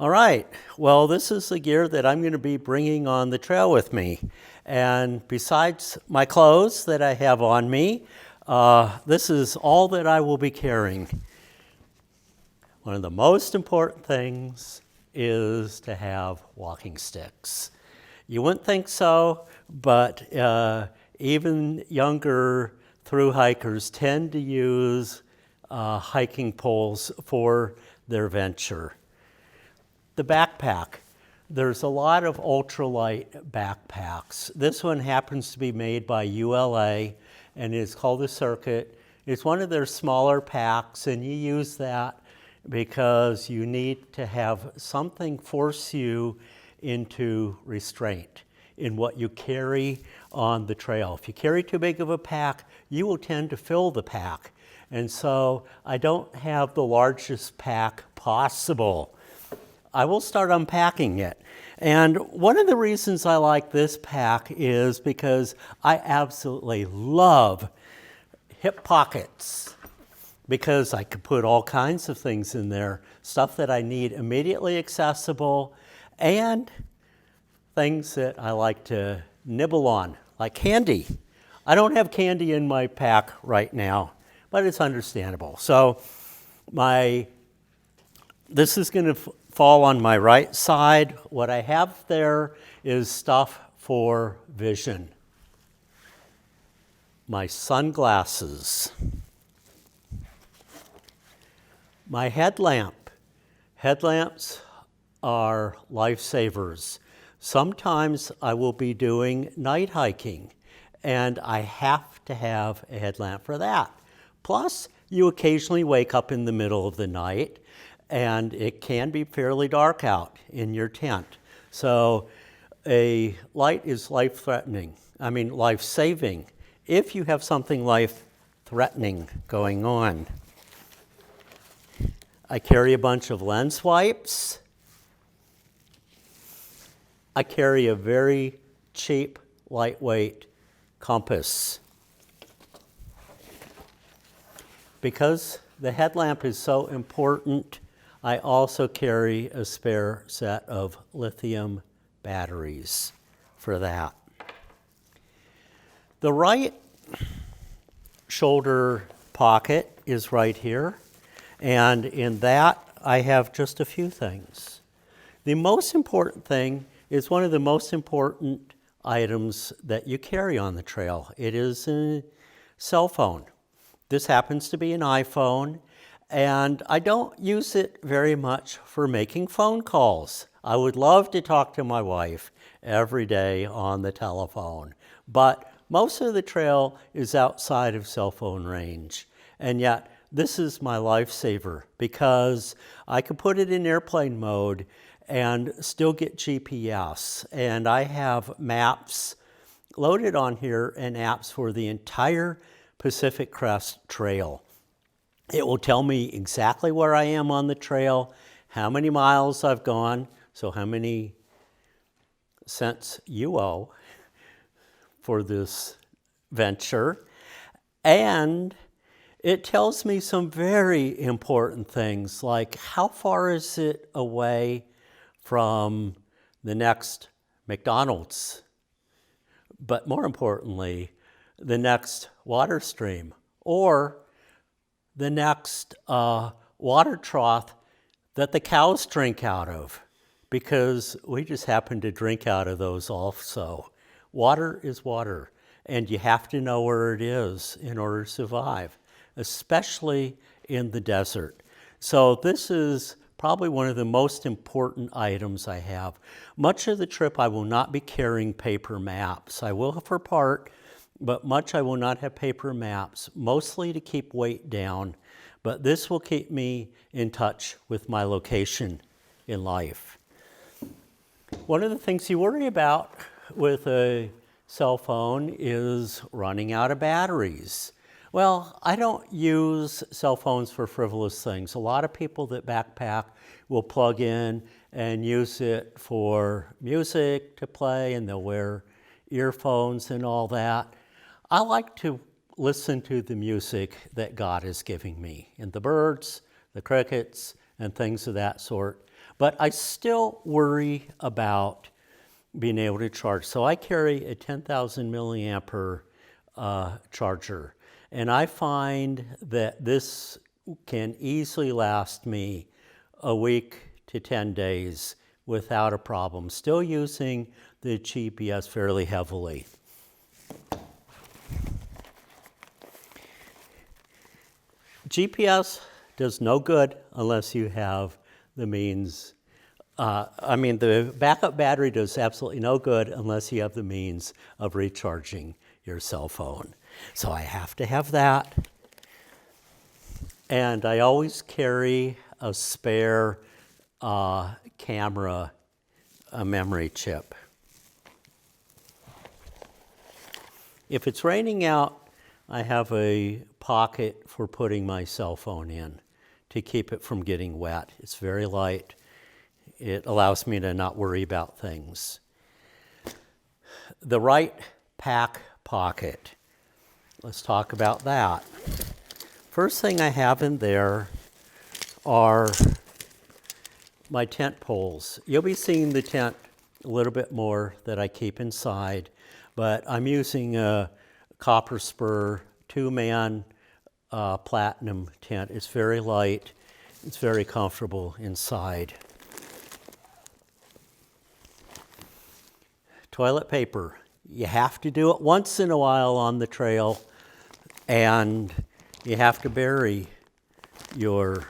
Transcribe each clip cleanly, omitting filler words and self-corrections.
All right, well, this is the gear that I'm going to be bringing on the trail with me. And besides my clothes that I have on me, this is all that I will be carrying. One of the most important things is to have walking sticks. You wouldn't think so, but even younger thru hikers tend to use hiking poles for their venture. The backpack. There's a lot of ultralight backpacks. This one happens to be made by ULA, and it's called the Circuit. It's one of their smaller packs, and you use that because you need to have something force you into restraint in what you carry on the trail. If you carry too big of a pack, you will tend to fill the pack. And so I don't have the largest pack possible. I will start unpacking it. And one of the reasons I like this pack is because I absolutely love hip pockets, because I could put all kinds of things in there, stuff that I need immediately accessible, and things that I like to nibble on, like candy. I don't have candy in my pack right now, but it's understandable. So this is going to fall on my right side. What I have there is stuff for vision. My sunglasses. My headlamp. Headlamps are lifesavers. Sometimes I will be doing night hiking, and I have to have a headlamp for that. Plus, you occasionally wake up in the middle of the night, and it can be fairly dark out in your tent. So a light is life-saving if you have something life-threatening going on. I carry a bunch of lens wipes. I carry a very cheap, lightweight compass. Because the headlamp is so important, I also carry a spare set of lithium batteries for that. The right shoulder pocket is right here, and in that I have just a few things. The most important thing is one of the most important items that you carry on the trail. It is a cell phone. This happens to be an iPhone, and I don't use it very much for making phone calls. I would love to talk to my wife every day on the telephone, but most of the trail is outside of cell phone range. And yet, this is my lifesaver because I can put it in airplane mode and still get GPS. And I have maps loaded on here and apps for the entire Pacific Crest Trail. It will tell me exactly where I am on the trail, how many miles I've gone, so how many cents you owe for this venture, and it tells me some very important things, like how far is it away from the next McDonald's, but more importantly, the next water stream, or the next water trough that the cows drink out of, because we just happen to drink out of those also. Water is water, and you have to know where it is in order to survive, especially in the desert. So this is probably one of the most important items I have. Much of the trip I will not be carrying paper maps. I will for part, but much I will not have paper maps, mostly to keep weight down. But this will keep me in touch with my location in life. One of the things you worry about with a cell phone is running out of batteries. Well, I don't use cell phones for frivolous things. A lot of people that backpack will plug in and use it for music to play, and they'll wear earphones and all that. I like to listen to the music that God is giving me, and the birds, the crickets, and things of that sort. But I still worry about being able to charge. So I carry a 10,000 milliampere charger. And I find that this can easily last me a week to 10 days without a problem. Still using the GPS fairly heavily. GPS does no good unless you have the means. The backup battery does absolutely no good unless you have the means of recharging your cell phone. So I have to have that. And I always carry a spare camera, a memory chip. If it's raining out, I have a pocket for putting my cell phone in to keep it from getting wet. It's very light. It allows me to not worry about things. The right pack pocket. Let's talk about that. First thing I have in there are my tent poles. You'll be seeing the tent a little bit more that I keep inside, but I'm using a copper spur 2-man platinum tent. It's very light. It's very comfortable inside. Toilet paper. You have to do it once in a while on the trail, and you have to bury your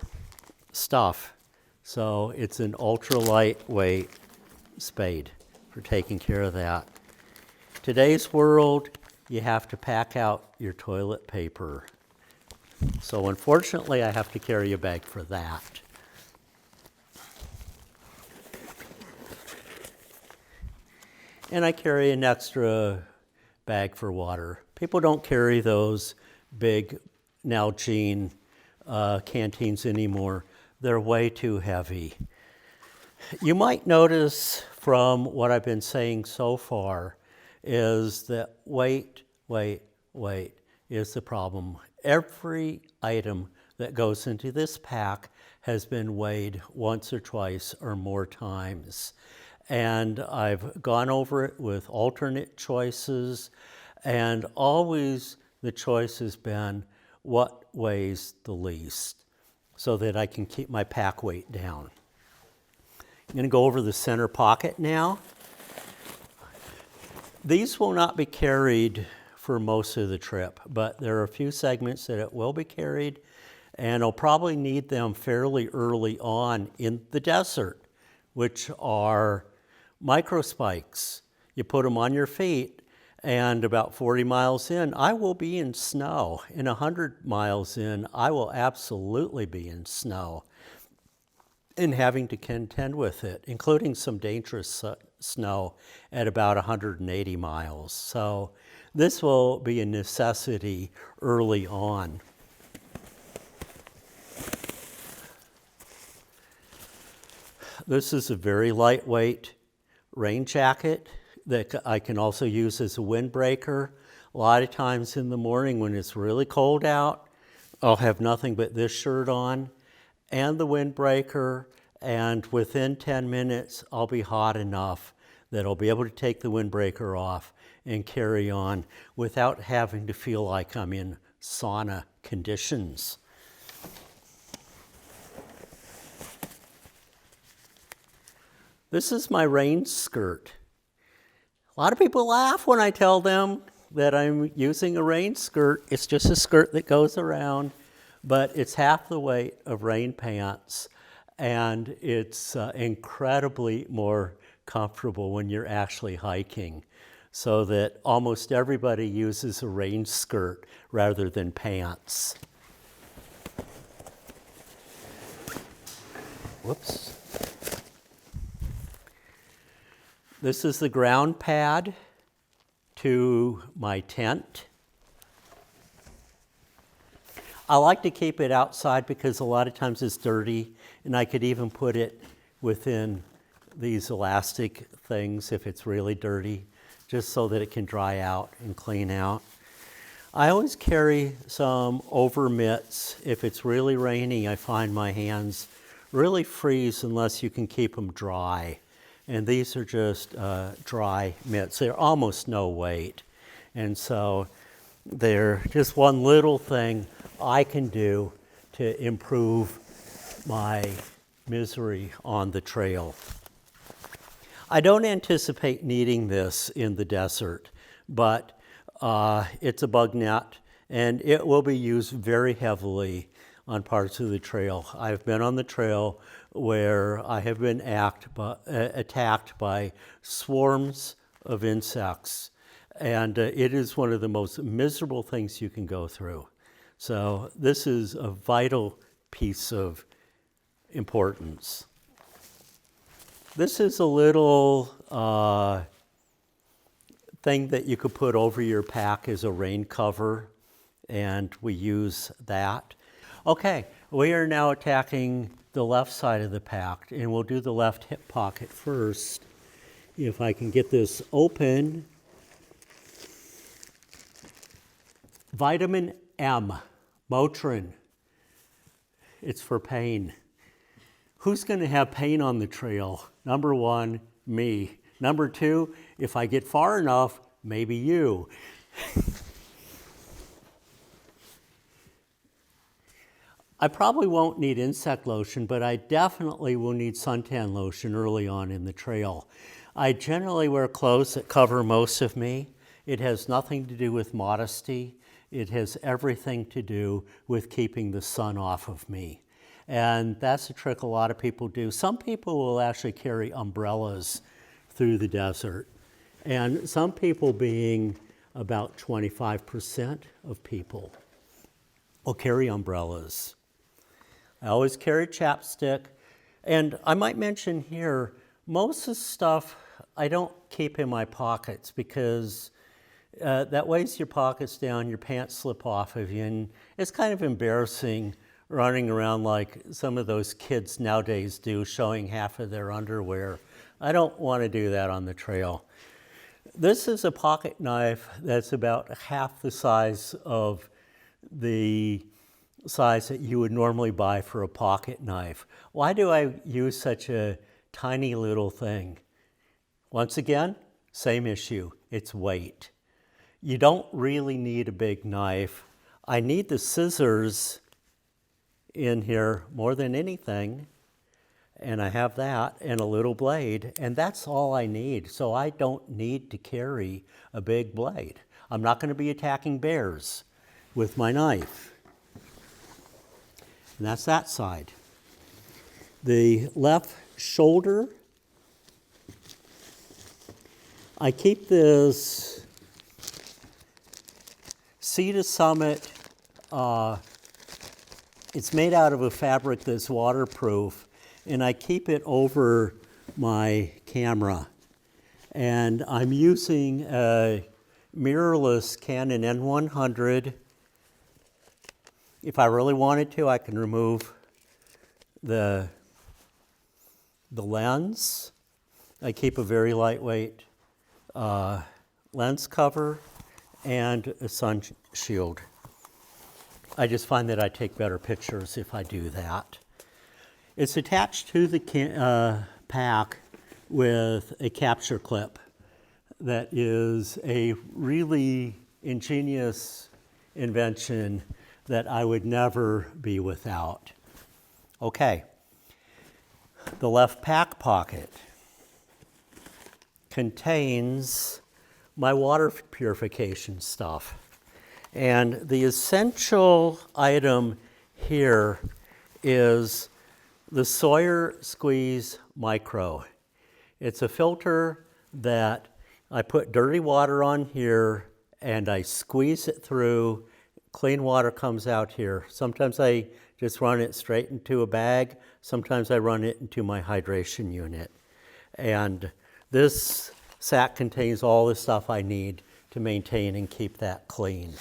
stuff. So it's an ultra lightweight spade for taking care of that. Today's world, you have to pack out your toilet paper. So unfortunately, I have to carry a bag for that. And I carry an extra bag for water. People don't carry those big Nalgene canteens anymore. They're way too heavy. You might notice from what I've been saying so far is that weight is the problem. Every item that goes into this pack has been weighed once or twice or more times. And I've gone over it with alternate choices, and always the choice has been what weighs the least so that I can keep my pack weight down. I'm going to go over the center pocket now. These will not be carried for most of the trip, but there are a few segments that it will be carried, and I'll probably need them fairly early on in the desert, which are micro spikes. You put them on your feet, and about 40 miles in, I will be in snow. In 100 miles in, I will absolutely be in snow and having to contend with it, including some dangerous snow at about 180 miles. So this will be a necessity early on. This is a very lightweight rain jacket that I can also use as a windbreaker. A lot of times in the morning when it's really cold out, I'll have nothing but this shirt on and the windbreaker, and within 10 minutes I'll be hot enough that I'll be able to take the windbreaker off and carry on without having to feel like I'm in sauna conditions. This is my rain skirt. A lot of people laugh when I tell them that I'm using a rain skirt. It's just a skirt that goes around, but it's half the weight of rain pants, and it's incredibly more comfortable when you're actually hiking, so that almost everybody uses a rain skirt rather than pants. Whoops. This is the ground pad to my tent. I like to keep it outside because a lot of times it's dirty, and I could even put it within these elastic things if it's really dirty, just so that it can dry out and clean out. I always carry some over mitts. If it's really rainy, I find my hands really freeze unless you can keep them dry. And these are just dry mitts. They're almost no weight. And so they're just one little thing I can do to improve my misery on the trail. I don't anticipate needing this in the desert, but it's a bug net, and it will be used very heavily on parts of the trail. I've been on the trail where I have been attacked by swarms of insects, and it is one of the most miserable things you can go through. So this is a vital piece of importance. This is a little thing that you could put over your pack as a rain cover, and we use that. Okay, we are now attacking the left side of the pack, and we'll do the left hip pocket first. If I can get this open. Vitamin M, Motrin. It's for pain. Who's going to have pain on the trail? Number one, me. Number two, if I get far enough, maybe you. I probably won't need insect lotion, but I definitely will need suntan lotion early on in the trail. I generally wear clothes that cover most of me. It has nothing to do with modesty. It has everything to do with keeping the sun off of me. And that's a trick a lot of people do. Some people will actually carry umbrellas through the desert. And some people, being about 25% of people, will carry umbrellas. I always carry chapstick. And I might mention here, most of the stuff I don't keep in my pockets because that weighs your pockets down, your pants slip off of you, and it's kind of embarrassing running around like some of those kids nowadays do, showing half of their underwear. I don't want to do that on the trail. This is a pocket knife that's about half the size of the size that you would normally buy for a pocket knife. Why do I use such a tiny little thing? Once again, same issue, it's weight. You don't really need a big knife. I need the scissors in here more than anything, and I have that and a little blade, and that's all I need. So I don't need to carry a big blade. I'm not going to be attacking bears with my knife. And that's that side. The left shoulder, I keep this Sea to Summit. It's made out of a fabric that's waterproof, and I keep it over my camera. And I'm using a mirrorless Canon N100. If I really wanted to, I can remove the lens. I keep a very lightweight lens cover and a sun shield. I just find that I take better pictures if I do that. It's attached to the pack with a capture clip that is a really ingenious invention that I would never be without. Okay, the left pack pocket contains my water purification stuff. And the essential item here is the Sawyer Squeeze Micro. It's a filter that I put dirty water on here and I squeeze it through. Clean water comes out here. Sometimes I just run it straight into a bag. Sometimes I run it into my hydration unit. And this sack contains all the stuff I need to maintain and keep that clean.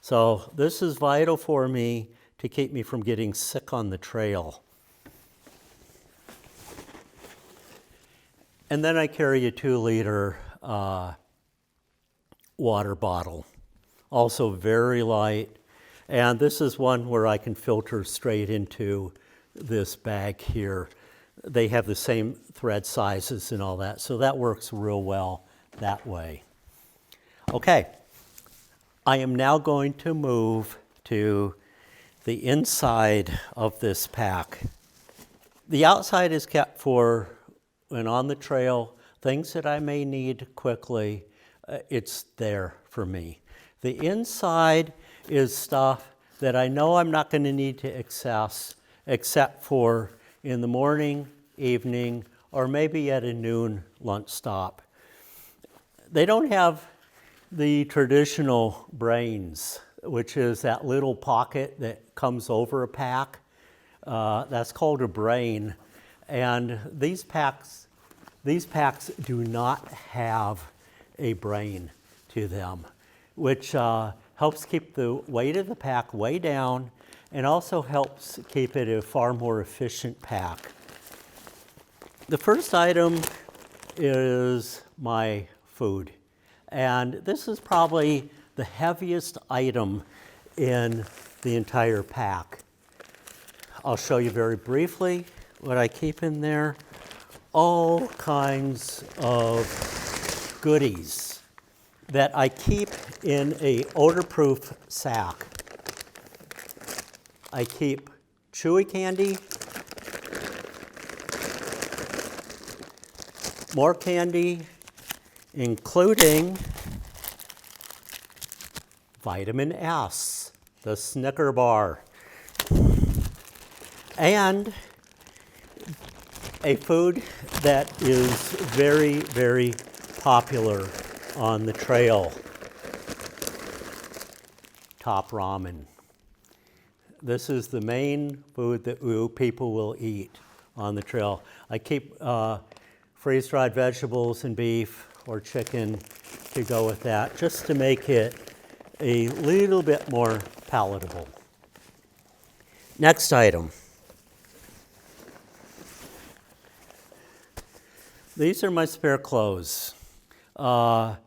So this is vital for me to keep me from getting sick on the trail. And then I carry a 2-liter water bottle, also very light. And this is one where I can filter straight into this bag here. They have the same thread sizes and all that, so that works real well that way. Okay, I am now going to move to the inside of this pack. The outside is kept for when on the trail, things that I may need quickly, it's there for me. The inside is stuff that I know I'm not going to need to access except for in the morning, evening, or maybe at a noon lunch stop. They don't have the traditional brains, which is that little pocket that comes over a pack. That's called a brain. And these packs do not have a brain to them, which helps keep the weight of the pack way down and also helps keep it a far more efficient pack. The first item is my food. And this is probably the heaviest item in the entire pack. I'll show you very briefly what I keep in there. All kinds of goodies that I keep in a odor-proof sack. I keep chewy candy, more candy, including vitamin S, the Snicker bar, and a food that is very, very popular on the trail, top ramen. This is the main food that people will eat on the trail. I keep freeze-dried vegetables and beef or chicken to go with that, just to make it a little bit more palatable. Next item. These are my spare clothes. I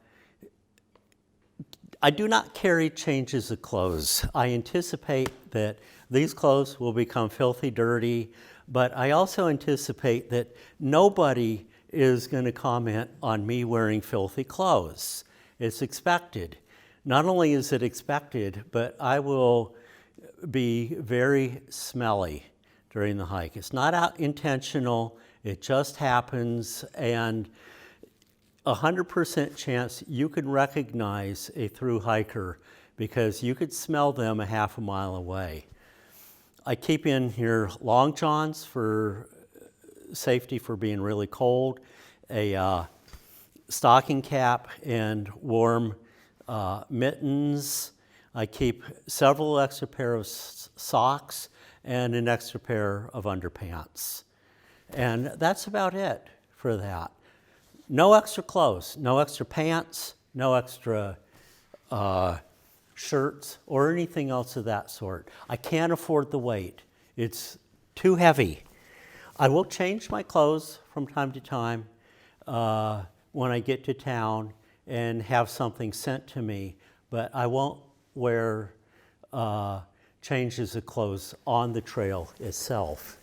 do not carry changes of clothes. I anticipate that these clothes will become filthy dirty, but I also anticipate that nobody is going to comment on me wearing filthy clothes. It's expected. Not only is it expected, but I will be very smelly during the hike. It's not intentional, it just happens, and 100% chance you can recognize a through hiker because you could smell them a half a mile away. I keep in here long johns for safety for being really cold, a stocking cap and warm mittens. I keep several extra pair of socks and an extra pair of underpants. And that's about it for that. No extra clothes, no extra pants, no extra shirts or anything else of that sort. I can't afford the weight. It's too heavy. I will change my clothes from time to time when I get to town and have something sent to me, but I won't wear changes of clothes on the trail itself.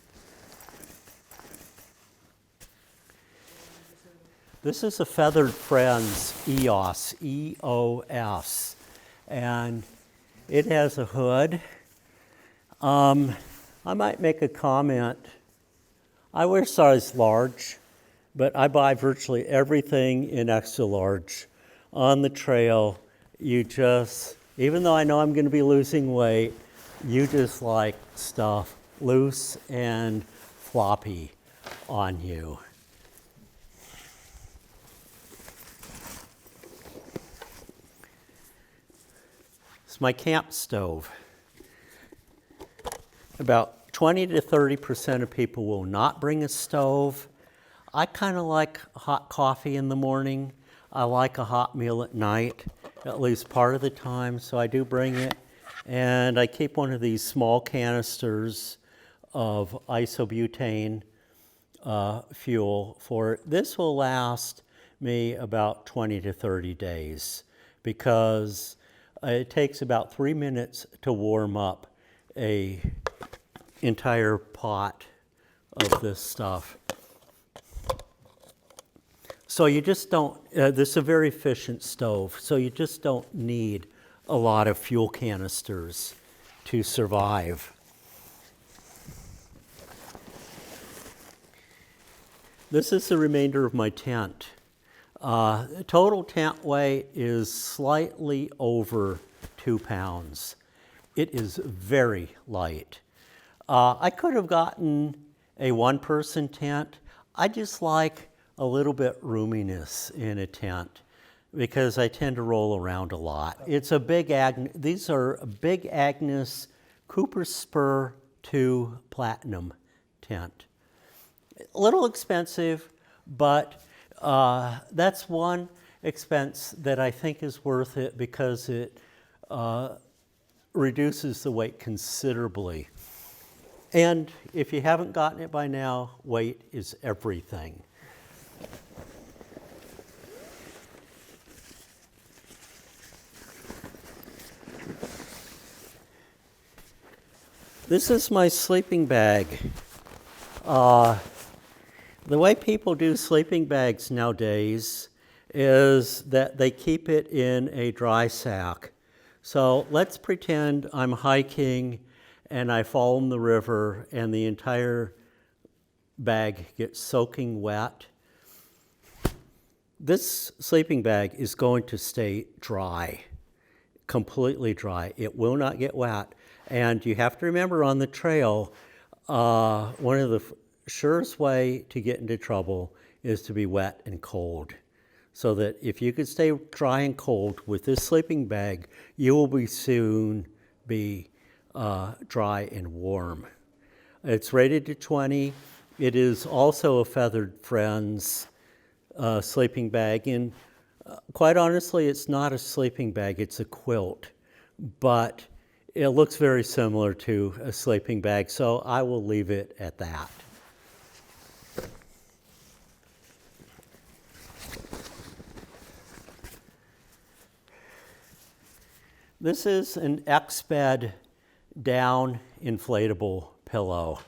This is a Feathered Friends EOS, E-O-S, and it has a hood. I might make a comment. I wear size large, but I buy virtually everything in extra large. On the trail, you just, even though I know I'm going to be losing weight, you just like stuff loose and floppy on you. It's my camp stove. About 20 to 30% of people will not bring a stove. I kind of like hot coffee in the morning. I like a hot meal at night, at least part of the time, so I do bring it. And I keep one of these small canisters of isobutane fuel for it. This will last me about 20 to 30 days because it takes about 3 minutes to warm up a entire pot of this stuff. So you just don't, this is a very efficient stove, so you just don't need a lot of fuel canisters to survive. This is the remainder of my tent. Total tent weight is slightly over 2 pounds. It is very light. I could have gotten a one-person tent. I just like a little bit roominess in a tent because I tend to roll around a lot. It's a big these are a Big Agnes Cooper Spur 2 Platinum tent. A little expensive, but that's one expense that I think is worth it because it reduces the weight considerably. And if you haven't gotten it by now, weight is everything. This is my sleeping bag. The way people do sleeping bags nowadays is that they keep it in a dry sack. So let's pretend I'm hiking and I fall in the river and the entire bag gets soaking wet. This sleeping bag is going to stay dry, completely dry. It will not get wet. And you have to remember on the trail, one of the surest way to get into trouble is to be wet and cold. So that if you could stay dry and cold with this sleeping bag, you will soon be dry and warm. It's rated to 20. It is also a Feathered Friends sleeping bag. And quite honestly, it's not a sleeping bag, it's a quilt. But it looks very similar to a sleeping bag, so I will leave it at that. This is an X-Bed down inflatable pillow.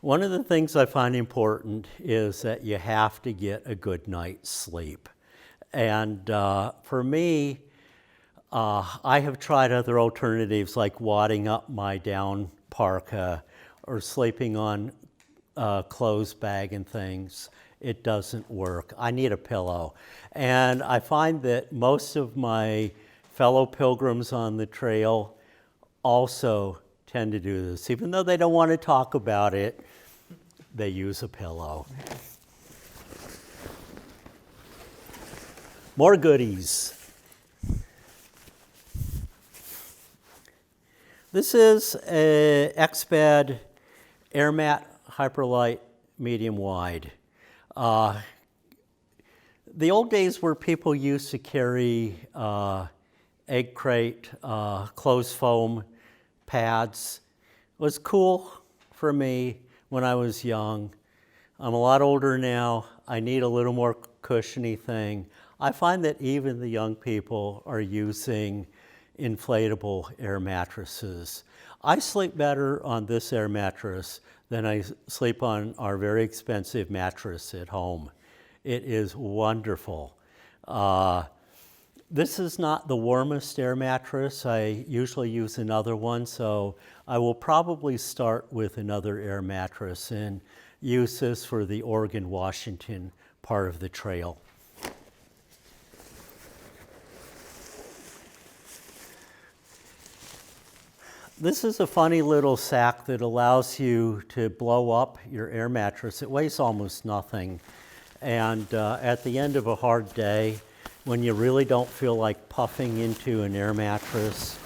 One of the things I find important is that you have to get a good night's sleep. And for me, I have tried other alternatives like wadding up my down parka or sleeping on a clothes bag and things. It doesn't work. I need a pillow. And I find that most of my fellow pilgrims on the trail also tend to do this. Even though they don't want to talk about it, they use a pillow. More goodies. This is a X-Bed AirMat Hyperlight medium wide. The old days where people used to carry egg crate, clothes foam pads was cool for me when I was young. I'm a lot older now. I need a little more cushiony thing. I find that even the young people are using inflatable air mattresses. I sleep better on this air mattress than I sleep on our very expensive mattress at home. It is wonderful. This is not the warmest air mattress. I usually use another one, so I will probably start with another air mattress and use this for the Oregon, Washington part of the trail. This is a funny little sack that allows you to blow up your air mattress. It weighs almost nothing. And at the end of a hard day, when you really don't feel like puffing into an air mattress,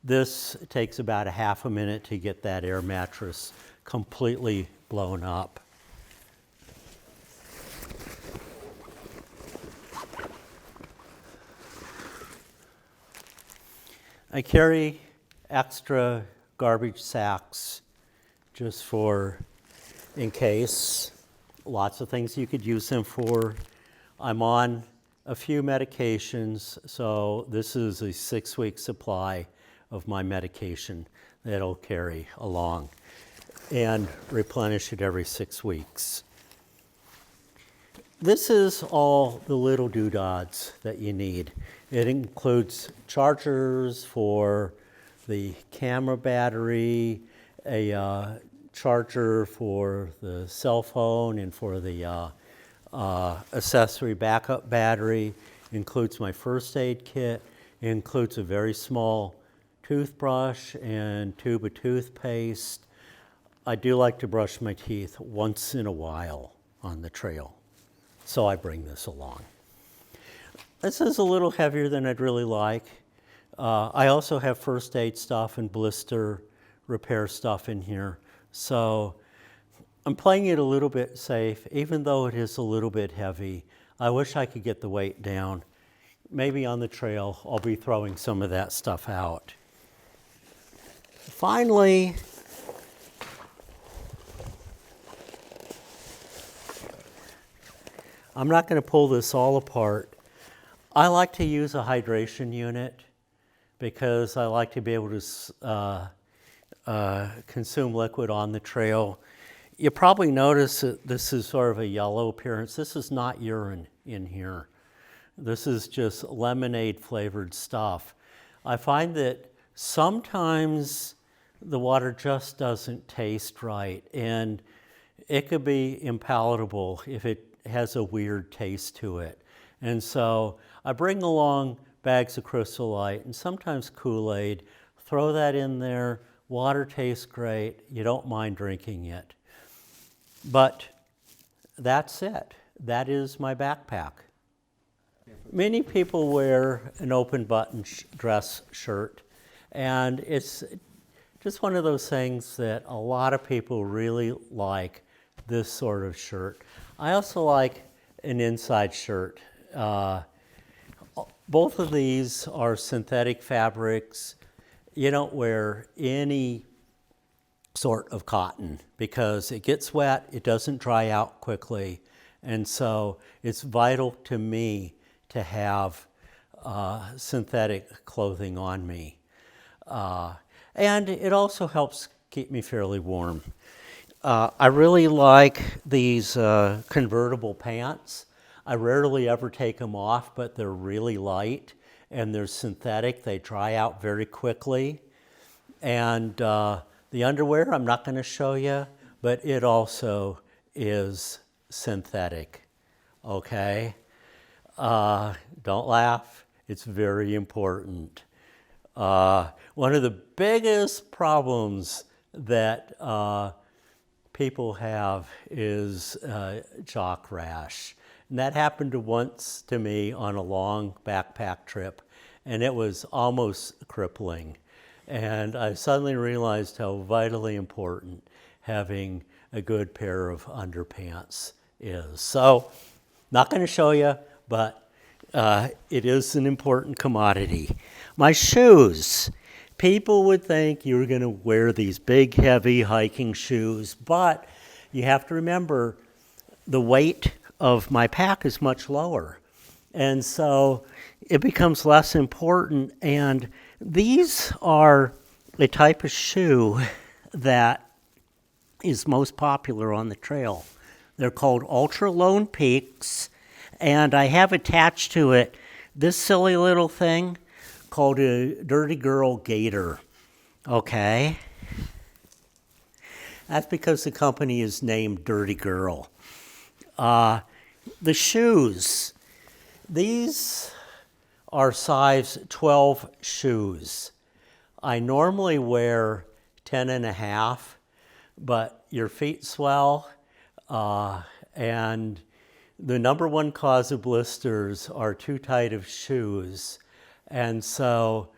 this takes about a half a minute to get that air mattress completely blown up. I carry extra garbage sacks just for in case. Lots of things you could use them for. I'm on a few medications, so this is a 6-week supply of my medication. that it'll carry along, and replenish it every 6 weeks. This is all the little doodads that you need. It includes chargers for the camera battery, a charger for the cell phone and for the accessory backup battery, includes my first aid kit, includes a very small toothbrush and tube of toothpaste. I do like to brush my teeth once in a while on the trail, so I bring this along. This is a little heavier than I'd really like. I also have first aid stuff and blister repair stuff in here, so I'm playing it a little bit safe, even though it is a little bit heavy. I wish I could get the weight down. Maybe on the trail, I'll be throwing some of that stuff out. Finally, I'm not going to pull this all apart. I like to use a hydration unit because I like to be able to consume liquid on the trail. You probably notice that this is sort of a yellow appearance. This is not urine in here. This is just lemonade flavored stuff. I find that sometimes the water just doesn't taste right, and it could be impalatable if it has a weird taste to it. And so I bring along bags of Crystal Light and sometimes Kool-Aid, throw that in there, water tastes great, you don't mind drinking it. But that's it. That is my backpack. Many people wear an open button dress shirt, and it's just one of those things that a lot of people really like, this sort of shirt. I also like an inside shirt. Both of these are synthetic fabrics. You don't wear any sort of cotton because it gets wet, it doesn't dry out quickly, and so it's vital to me to have synthetic clothing on me. And it also helps keep me fairly warm. I really like these convertible pants. I rarely ever take them off, but they're really light and they're synthetic. They dry out very quickly. And the underwear, I'm not going to show you, but it also is synthetic, okay? Don't laugh, it's very important. One of the biggest problems that people have is jock rash. And that happened once to me on a long backpack trip, and it was almost crippling. And I suddenly realized how vitally important having a good pair of underpants is. So, not going to show you, but it is an important commodity. My shoes. People would think you were going to wear these big, heavy hiking shoes, but you have to remember the weight of my pack is much lower. And so it becomes less important. And these are a type of shoe that is most popular on the trail. They're called Ultra Lone Peaks, and I have attached to it this silly little thing called a Dirty Girl Gator, okay? That's because the company is named Dirty Girl. The shoes, these are size 12 shoes. I normally wear 10 and a half, but your feet swell, and the number one cause of blisters are too tight of shoes. And so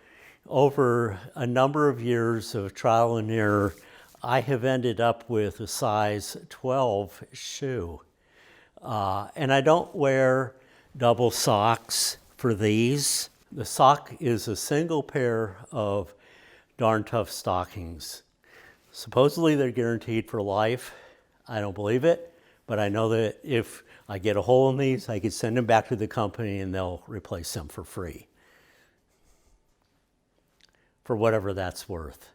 over a number of years of trial and error, I have ended up with a size 12 shoe. And I don't wear double socks for these. The sock is a single pair of darn tough stockings. Supposedly they're guaranteed for life. I don't believe it, but I know that if I get a hole in these, I could send them back to the company and they'll replace them for free, for whatever that's worth.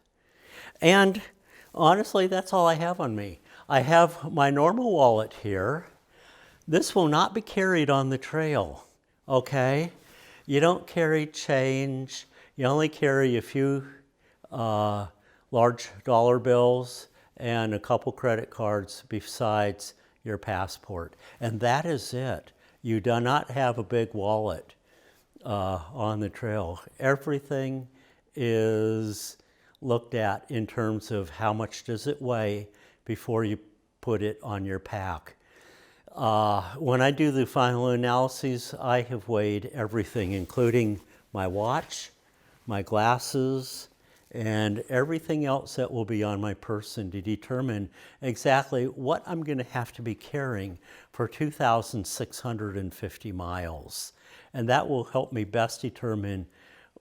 And honestly, that's all I have on me. I have my normal wallet here. This will not be carried on the trail, okay? You don't carry change. You only carry a few large dollar bills and a couple credit cards besides your passport. And that is it. You do not have a big wallet on the trail. Everything is looked at in terms of how much does it weigh before you put it on your pack. When I do the final analyses, I have weighed everything, including my watch, my glasses, and everything else that will be on my person to determine exactly what I'm going to have to be carrying for 2,650 miles. And that will help me best determine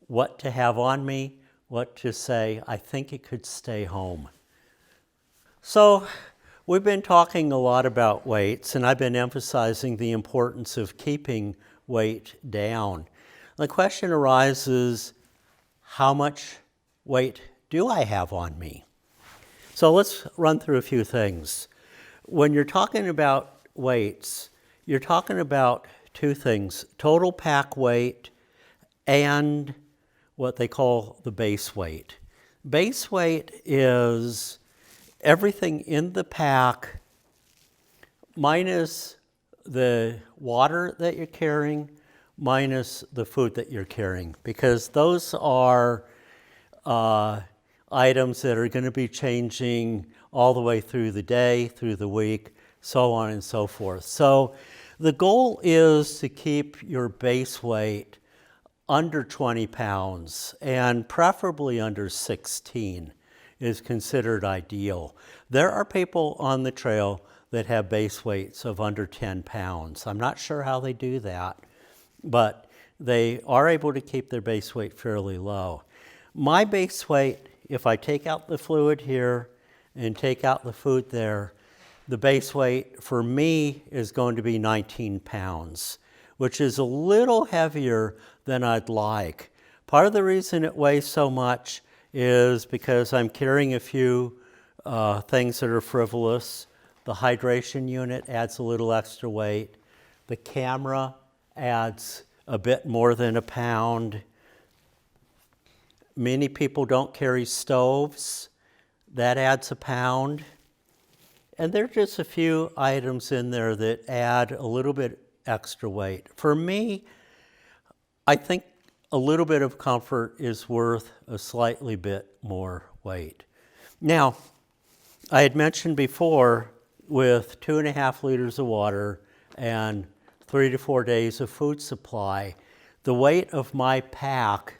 what to have on me, what to say, I think it could stay home. So we've been talking a lot about weights, and I've been emphasizing the importance of keeping weight down. The question arises, how much weight do I have on me? So let's run through a few things. When you're talking about weights, you're talking about two things, total pack weight and what they call the base weight. Base weight is everything in the pack minus the water that you're carrying, minus the food that you're carrying, because those are items that are going to be changing all the way through the day, through the week, so on and so forth. So the goal is to keep your base weight under 20 pounds, and preferably under 16 is considered ideal. There are people on the trail that have base weights of under 10 pounds. I'm not sure how they do that, but they are able to keep their base weight fairly low. My base weight, if I take out the fluid here and take out the food there, the base weight for me is going to be 19 pounds, which is a little heavier than I'd like. Part of the reason it weighs so much is because I'm carrying a few things that are frivolous. The hydration unit adds a little extra weight. The camera adds a bit more than a pound. Many people don't carry stoves. That adds a pound. And there are just a few items in there that add a little bit extra weight. For me, I think a little bit of comfort is worth a slightly bit more weight. Now, I had mentioned before, with 2.5 liters of water and 3 to 4 days of food supply, the weight of my pack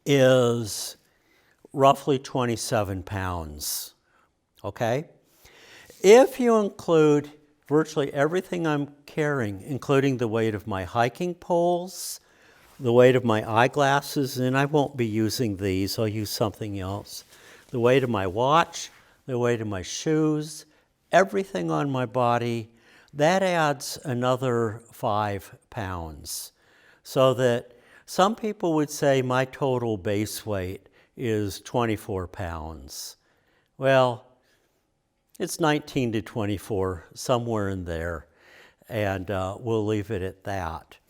is roughly 27 pounds, okay? If you include virtually everything I'm carrying, including the weight of my hiking poles, the weight of my eyeglasses, and I won't be using these, I'll use something else, the weight of my watch, the weight of my shoes, everything on my body, that adds another 5 pounds. So that some people would say my total base weight is 24 pounds. Well, it's 19 to 24, somewhere in there, and we'll leave it at that.